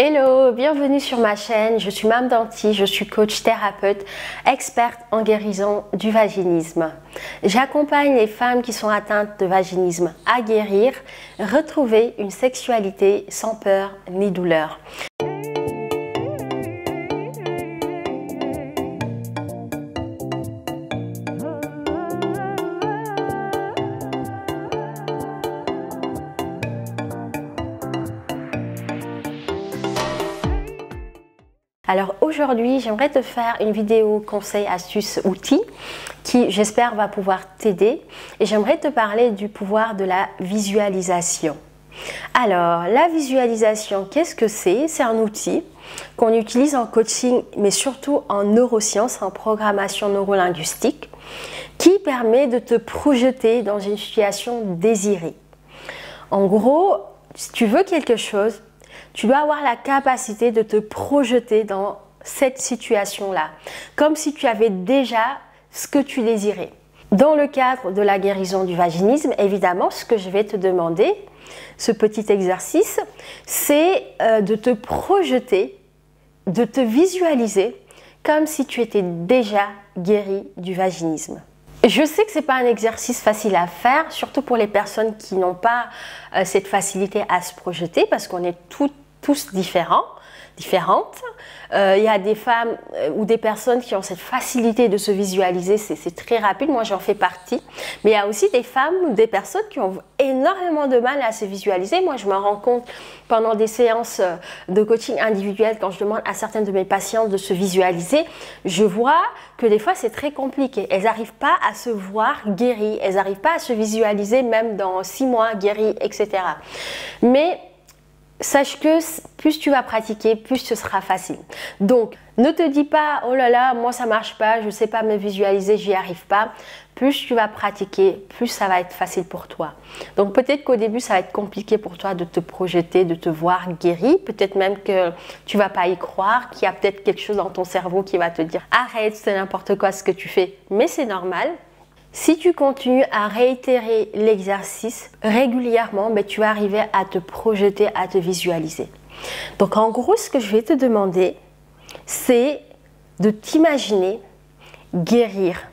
Hello, bienvenue sur ma chaîne, je suis Mame Danti, je suis coach thérapeute, experte en guérison du vaginisme. J'accompagne les femmes qui sont atteintes de vaginisme à guérir, retrouver une sexualité sans peur ni douleur. Alors aujourd'hui, j'aimerais te faire une vidéo conseils, astuces, outils qui, j'espère, va pouvoir t'aider. Et j'aimerais te parler du pouvoir de la visualisation. Alors, la visualisation, qu'est-ce que c'est? C'est un outil qu'on utilise en coaching, mais surtout en neurosciences, en programmation neurolinguistique, qui permet de te projeter dans une situation désirée. En gros, si tu veux quelque chose, tu dois avoir la capacité de te projeter dans cette situation-là, comme si tu avais déjà ce que tu désirais. Dans le cadre de la guérison du vaginisme, évidemment, ce que je vais te demander, ce petit exercice, c'est de te projeter, de te visualiser comme si tu étais déjà guéri du vaginisme. Je sais que ce n'est pas un exercice facile à faire, surtout pour les personnes qui n'ont pas cette facilité à se projeter, parce qu'on est tous différentes. Il y a des femmes ou des personnes qui ont cette facilité de se visualiser, c'est très rapide, moi j'en fais partie. Mais il y a aussi des femmes ou des personnes qui ont énormément de mal à se visualiser. Moi je me rends compte pendant des séances de coaching individuel, quand je demande à certaines de mes patientes de se visualiser, je vois que des fois c'est très compliqué. Elles n'arrivent pas à se voir guéries, elles n'arrivent pas à se visualiser même dans 6 mois guéries, etc. Mais sache que plus tu vas pratiquer, plus ce sera facile. Donc, ne te dis pas, oh là là, moi ça marche pas, je ne sais pas me visualiser, j'y arrive pas. Plus tu vas pratiquer, plus ça va être facile pour toi. Donc, peut-être qu'au début, ça va être compliqué pour toi de te projeter, de te voir guéri. Peut-être même que tu ne vas pas y croire, qu'il y a peut-être quelque chose dans ton cerveau qui va te dire, arrête, c'est n'importe quoi ce que tu fais. Mais c'est normal. Si tu continues à réitérer l'exercice régulièrement, tu vas arriver à te projeter, à te visualiser. Donc en gros, ce que je vais te demander, c'est de t'imaginer guérir.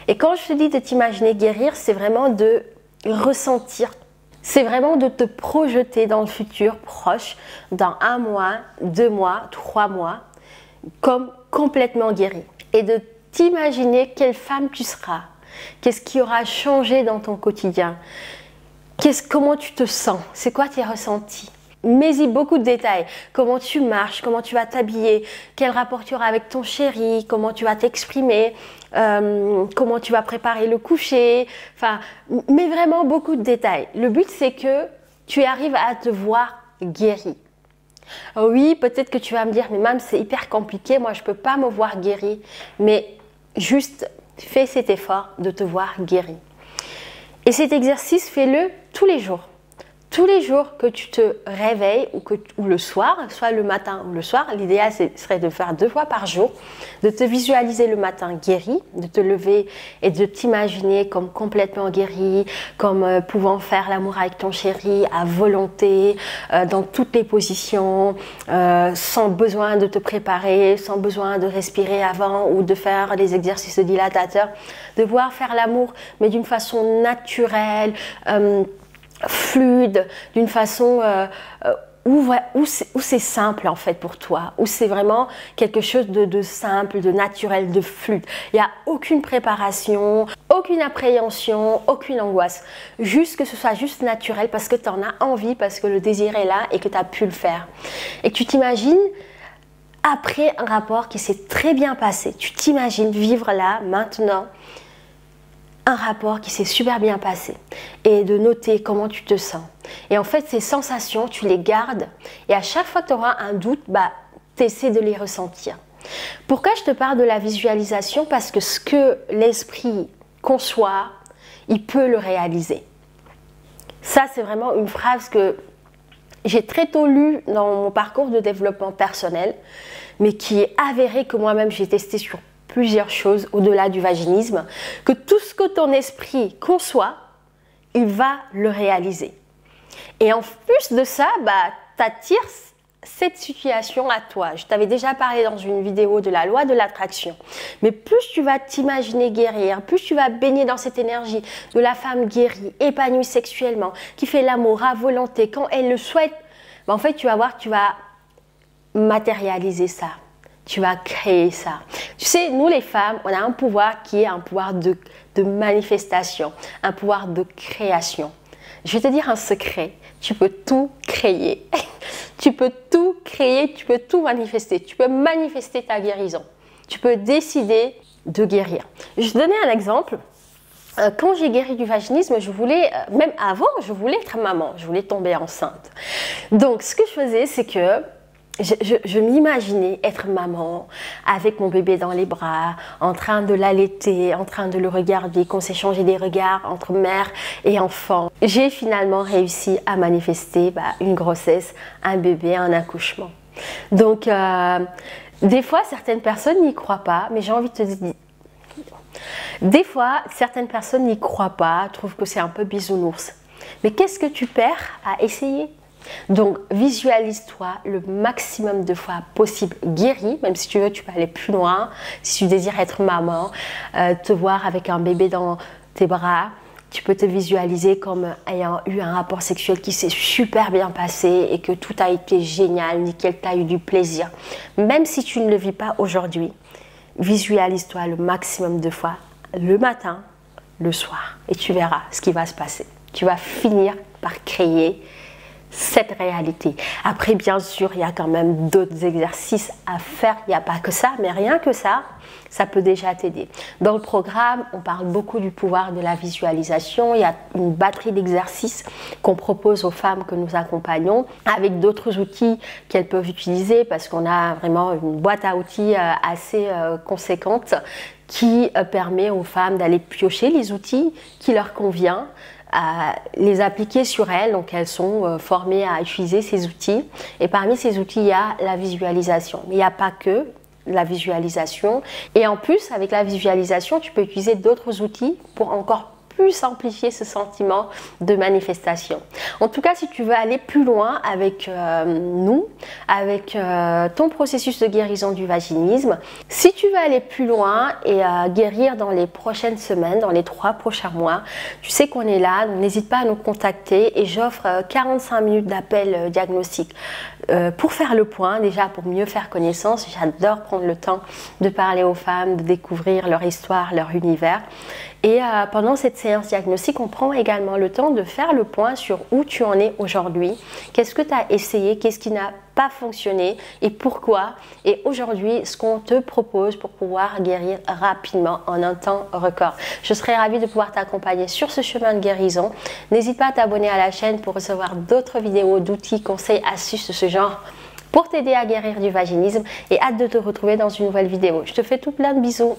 Et quand je te dis de t'imaginer guérir, c'est vraiment de ressentir. C'est vraiment de te projeter dans le futur proche, dans 1 mois, 2 mois, 3 mois, comme complètement guéri. Et de t'imaginer quelle femme tu seras, qu'est-ce qui aura changé dans ton quotidien, comment tu te sens, c'est quoi tes ressentis. Mets-y beaucoup de détails, comment tu marches, comment tu vas t'habiller, quel rapport tu auras avec ton chéri, comment tu vas t'exprimer, comment tu vas préparer le coucher, enfin, mets vraiment beaucoup de détails. Le but c'est que tu arrives à te voir guérie. Oui, peut-être que tu vas me dire, mais Mame, c'est hyper compliqué, moi je ne peux pas me voir guérie, mais juste fais cet effort de te voir guéri. Et cet exercice, fais-le tous les jours. Tous les jours que tu te réveilles ou le soir, soit le matin ou le soir, l'idéal serait de faire 2 fois par jour, de te visualiser le matin guéri, de te lever et de t'imaginer comme complètement guéri, comme pouvant faire l'amour avec ton chéri à volonté, dans toutes les positions, sans besoin de te préparer, sans besoin de respirer avant ou de faire les exercices dilatateurs, de pouvoir faire l'amour mais d'une façon naturelle, fluide, d'une façon où c'est simple en fait pour toi, où c'est vraiment quelque chose de simple, de naturel, de fluide. Il n'y a aucune préparation, aucune appréhension, aucune angoisse. Juste que ce soit juste naturel parce que tu en as envie, parce que le désir est là et que tu as pu le faire. Et tu t'imagines après un rapport qui s'est très bien passé, tu t'imagines vivre là, maintenant, un rapport qui s'est super bien passé et de noter comment tu te sens. Et en fait, ces sensations, tu les gardes et à chaque fois que tu auras un doute, tu essaies de les ressentir. Pourquoi je te parle de la visualisation? Parce que ce que l'esprit conçoit, il peut le réaliser. Ça, c'est vraiment une phrase que j'ai très tôt lue dans mon parcours de développement personnel, mais qui est avérée que moi-même j'ai testé sur plusieurs choses au-delà du vaginisme, que tout ce que ton esprit conçoit, il va le réaliser. Et en plus de ça, tu attires cette situation à toi. Je t'avais déjà parlé dans une vidéo de la loi de l'attraction. Mais plus tu vas t'imaginer guérir, plus tu vas baigner dans cette énergie de la femme guérie, épanouie sexuellement, qui fait l'amour à volonté quand elle le souhaite, en fait, tu vas voir que tu vas matérialiser ça. Tu vas créer ça. Tu sais, nous les femmes, on a un pouvoir qui est un pouvoir de manifestation, un pouvoir de création. Je vais te dire un secret, tu peux tout créer. Tu peux tout créer, tu peux tout manifester. Tu peux manifester ta guérison. Tu peux décider de guérir. Je vais te donner un exemple. Quand j'ai guéri du vaginisme, je voulais, même avant, je voulais être maman. Je voulais tomber enceinte. Donc, ce que je faisais, c'est que je m'imaginais être maman avec mon bébé dans les bras, en train de l'allaiter, en train de le regarder, qu'on s'échangeait des regards entre mère et enfant. J'ai finalement réussi à manifester une grossesse, un bébé, un accouchement. Donc, des fois, certaines personnes n'y croient pas, mais j'ai envie de te dire, des fois, certaines personnes n'y croient pas, trouvent que c'est un peu bisounours. Mais qu'est-ce que tu perds à essayer ? Donc, visualise-toi le maximum de fois possible guérie, même si tu veux, tu peux aller plus loin. Si tu désires être maman, te voir avec un bébé dans tes bras, tu peux te visualiser comme ayant eu un rapport sexuel qui s'est super bien passé et que tout a été génial, nickel, tu as eu du plaisir. Même si tu ne le vis pas aujourd'hui, visualise-toi le maximum de fois, le matin, le soir, et tu verras ce qui va se passer. Tu vas finir par créer cette réalité. Après, bien sûr, il y a quand même d'autres exercices à faire. Il n'y a pas que ça, mais rien que ça, ça peut déjà t'aider. Dans le programme, on parle beaucoup du pouvoir de la visualisation. Il y a une batterie d'exercices qu'on propose aux femmes que nous accompagnons avec d'autres outils qu'elles peuvent utiliser parce qu'on a vraiment une boîte à outils assez conséquente qui permet aux femmes d'aller piocher les outils qui leur conviennent, à les appliquer sur elles, donc elles sont formées à utiliser ces outils. Et parmi ces outils, il y a la visualisation. Mais il n'y a pas que la visualisation. Et en plus, avec la visualisation, tu peux utiliser d'autres outils pour encore plus amplifier ce sentiment de manifestation. En tout cas, si tu veux aller plus loin avec nous, avec ton processus de guérison du vaginisme, si tu veux aller plus loin et guérir dans les prochaines semaines, dans les 3 prochains mois, tu sais qu'on est là, donc n'hésite pas à nous contacter et j'offre 45 minutes d'appel diagnostic pour faire le point, déjà pour mieux faire connaissance. J'adore prendre le temps de parler aux femmes, de découvrir leur histoire, leur univers. Et pendant cette séance diagnostique, on prend également le temps de faire le point sur où tu en es aujourd'hui, qu'est-ce que tu as essayé, qu'est-ce qui n'a pas fonctionné et pourquoi. Et aujourd'hui, ce qu'on te propose pour pouvoir guérir rapidement en un temps record. Je serais ravie de pouvoir t'accompagner sur ce chemin de guérison. N'hésite pas à t'abonner à la chaîne pour recevoir d'autres vidéos d'outils, conseils, astuces de ce genre pour t'aider à guérir du vaginisme et hâte de te retrouver dans une nouvelle vidéo. Je te fais tout plein de bisous.